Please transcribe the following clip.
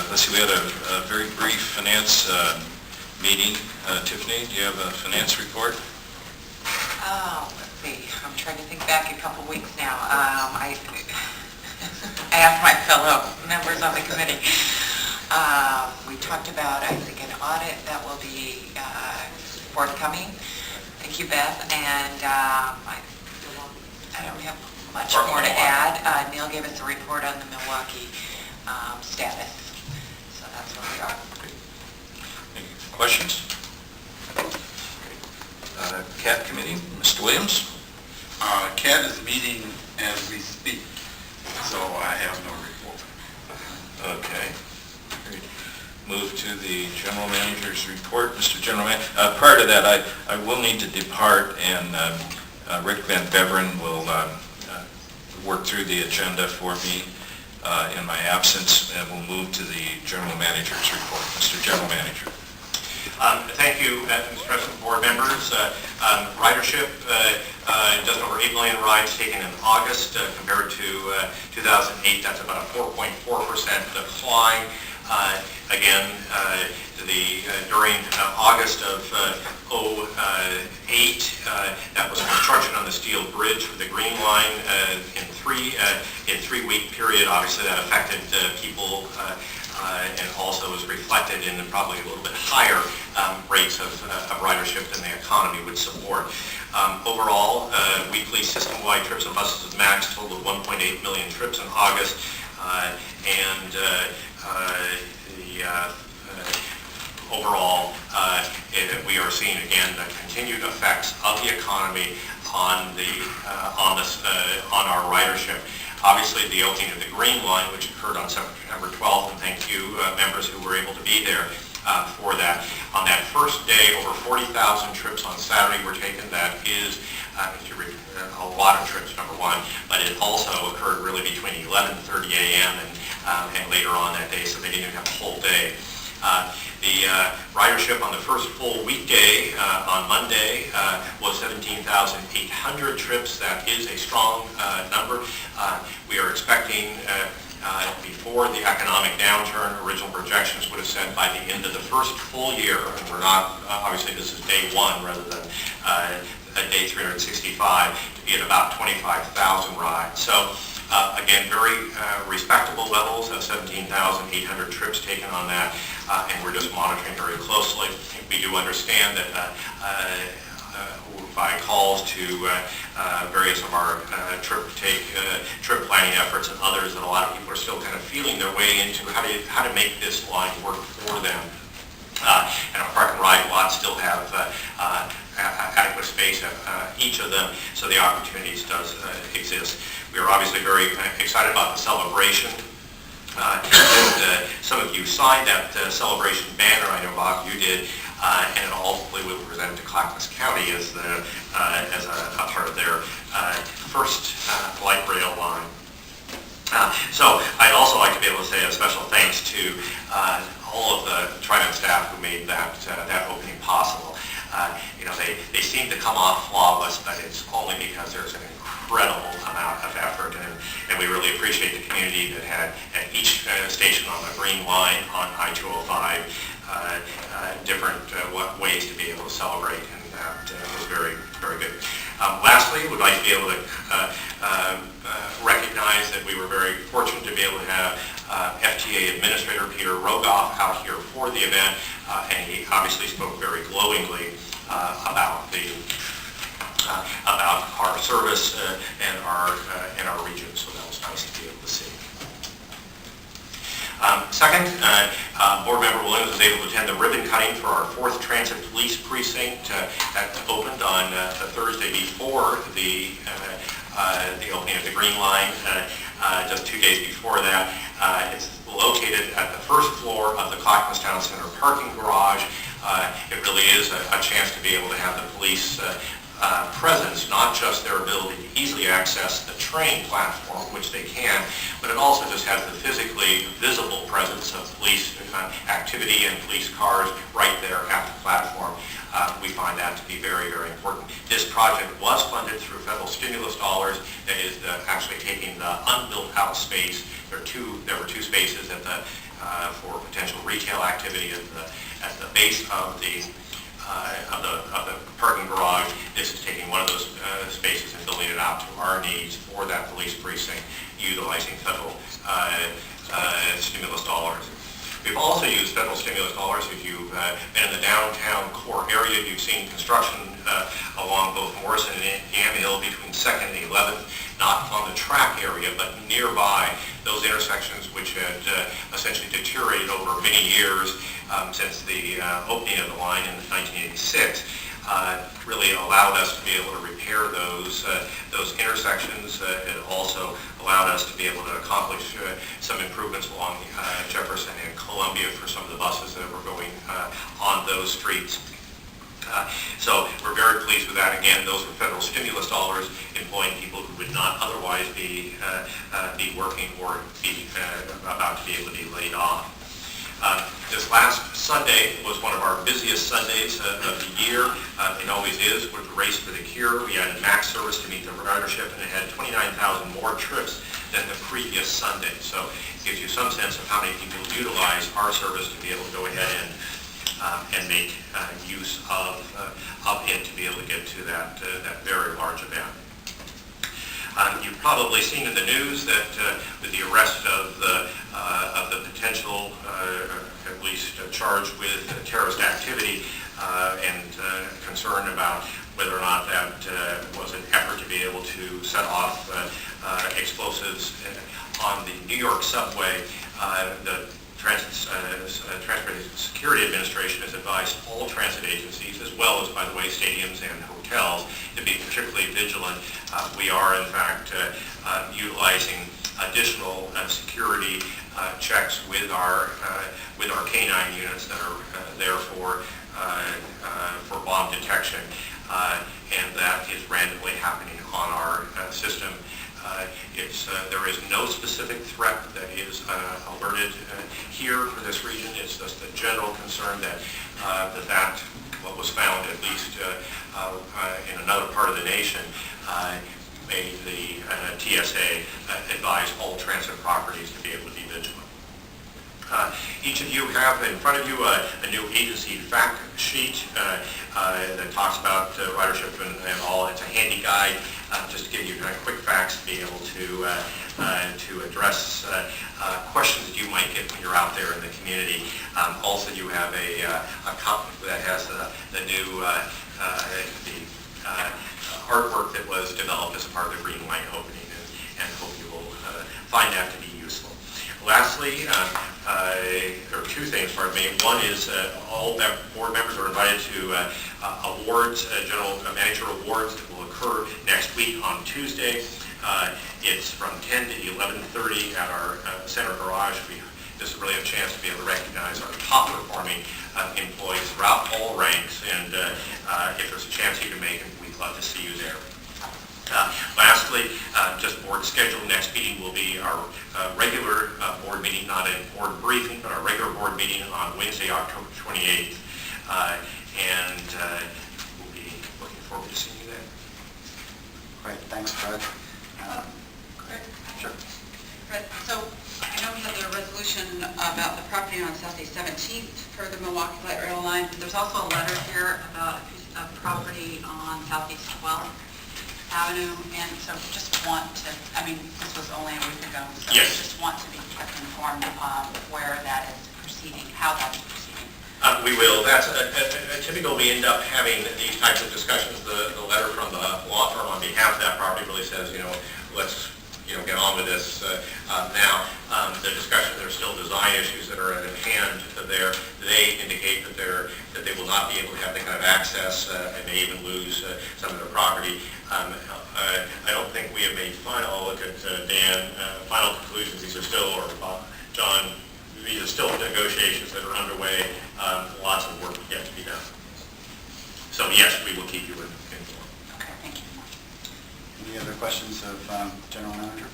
let's see, we had a very brief finance meeting. Tiffany, do you have a finance report? Let's see. I'm trying to think back a couple weeks now. I asked my fellow members on the committee. We talked about, I think, an audit that will be forthcoming. Thank you, Beth. And I don't have much more to add. Neil gave us a report on the Milwaukee status. So that's where we are. Any questions? CAT committee, Mr. Williams? CAT is meeting as we speak, so I have no report. Okay. Great. Move to the general manager's report. Mr. General Manager, prior to that, I will need to depart, and Rick Van Beveren will work through the agenda for me in my absence, and we'll move to the general manager's report. Mr. General Manager. Thank you, Mr. President, board members. Ridership, just over 8 million rides taken in August compared to 2008. That's about a 4.4% decline. Again, during August of 2008, that was construction on the steel bridge for the Green Line in 3-week period. Obviously, that affected people. And also is reflected in probably a little bit higher rates of ridership than the economy would support. Overall, weekly system-wide trips on buses with MAX totaled 1.8 million trips in August, and overall, we are seeing again the continued effects of the economy on our ridership. Obviously, the opening of the Green Line, which occurred on September 12th, and thank you, members who were able to be there for that. On that first day, over 40,000 trips on Saturday were taken. That is a lot of trips, number one, but it also occurred really between 11:30 a.m. and later on that day, so they didn't even have a whole day. The ridership on the first full weekday on Monday was 17,800 trips. That is a strong number. We are expecting before the economic downturn, original projections would have said by the end of the first full year, and we're not, obviously this is day one rather than day 365, to be at about 25,000 rides. So again, very respectable levels of 17,800 trips taken on that, and we're just monitoring very closely. We do understand that by calls to various of our trip planning efforts and others, that a lot of people are still kind of feeling their way into how to make this line work for them. And our park and ride lots still have adequate space at each of them, so the opportunities does exist. We are obviously very excited about the celebration. And some of you signed that celebration banner. I know, Bob, you did, and it ultimately will be presented to Clackamas County as a part of their first light rail line. So I'd also like to be able to say a special thanks to all of the TriMet staff who made that opening possible. They seem to come off flawless, but it's only because there's an incredible amount of effort, and we really appreciate the community that had at each station on the Green Line on I-205 different ways to be able to celebrate, and that was very, very good. Lastly, we'd like to be able to recognize that we were very fortunate to be able to have FTA Administrator Peter Rogoff out here for the event, and he obviously spoke very glowingly about our service and our region, so that was nice to be able to see. Second, Board Member Williams was able to attend the ribbon cutting for our 4th Transit Police Precinct that opened on the Thursday before the opening of the Green Line, just 2 days before that. It's located at the first floor of the Clackamas Town Center parking garage. It really is a chance to be able to have the police presence, not just their ability to easily access the train platform, which they can, but it also just has the physically visible presence of police activity and police cars right there at the platform. We find that to be very, very important. This project was funded through federal stimulus dollars. That is actually taking the unbuilt out space. There were two spaces at the for potential retail activity at the base of the parking garage. This is taking one of those spaces and building it out to our needs for that police precinct, utilizing federal stimulus dollars. We've also used federal stimulus dollars. If you've been in the downtown core area, you've seen construction along both Morrison and Yamhill between 2nd and 11th, not on the track area, but nearby those intersections which had essentially deteriorated over many years since the opening of the line in 1986. Really allowed us to be able to repair those intersections. It also allowed us to be able to accomplish some improvements along Jefferson and Columbia for some of the buses that were going on those streets. So we're very pleased with that. Again, those are federal stimulus dollars employing people who would not otherwise be working or be about to be able to be laid off. This last Sunday was one of our busiest Sundays of the year. It always is with the Race for the Cure. We had max service to meet the ridership, and it had 29,000 more trips than the previous Sunday. So it gives you some sense of how many people utilize our service to be able to go ahead and make use of it to be able to get to that very large event. You've probably seen in the news that with the arrest of the potential, at least charged with terrorist activity and concern about whether or not that was an effort to be able to set off explosives on the New York subway, the Transportation Security Administration has advised all transit agencies, as well as, by the way, stadiums and hotels, to be particularly vigilant. We are, in fact, utilizing additional security checks with our K-9 units that are there for bomb detection, and that is randomly happening on our system. There is no specific threat that is alerted here for this region. It's just a general concern that what was found, at least in another part of the nation, made the TSA advise all transit properties to be able to be vigilant. Each of you have in front of you a new agency fact sheet that talks about ridership and all. It's a handy guide just to give you kind of quick facts to be able to address questions that you might get when you're out there in the community. Also, you have a copy that has the new artwork that was developed as a part of the Green Line opening, and hope you will find that to be useful. Lastly, there are two things, pardon me. One is all board members are invited to awards, general manager awards that will occur next week on Tuesday. It's from 10 to 11:30 at our center garage. This is really a chance to be able to recognize our top performing employees throughout all ranks, and if there's a chance you can make it, we'd love to see you there. Lastly, just board schedule. Next meeting will be our regular board meeting, not a board briefing, but our regular board meeting on Wednesday, October 28th. And we'll be looking forward to seeing you then. Great, thanks, Fred. Correct. Sure. Right, so I know we had the resolution about the property on Southeast 17th for the Milwaukee Light Rail line, but there's also a letter here about a piece of property on Southeast 12th Avenue, and so just want to, this was only a week ago, so Yes. just want to be kept informed of where that is proceeding, how that is proceeding. We will. That's typical. We end up having these types of discussions. The letter from the law firm on behalf of that property really says, let's get on with this now. The discussion, there's still design issues that are at hand there. They indicate that they will not be able to have the kind of access and may even lose some of their property. I don't think we have made final, I'll look at Dan, final conclusions. These are still, or John, these are still negotiations that are underway. Lots of work yet to be done. So yes, we will keep you informed. Okay, thank you. Any other questions of General Manager?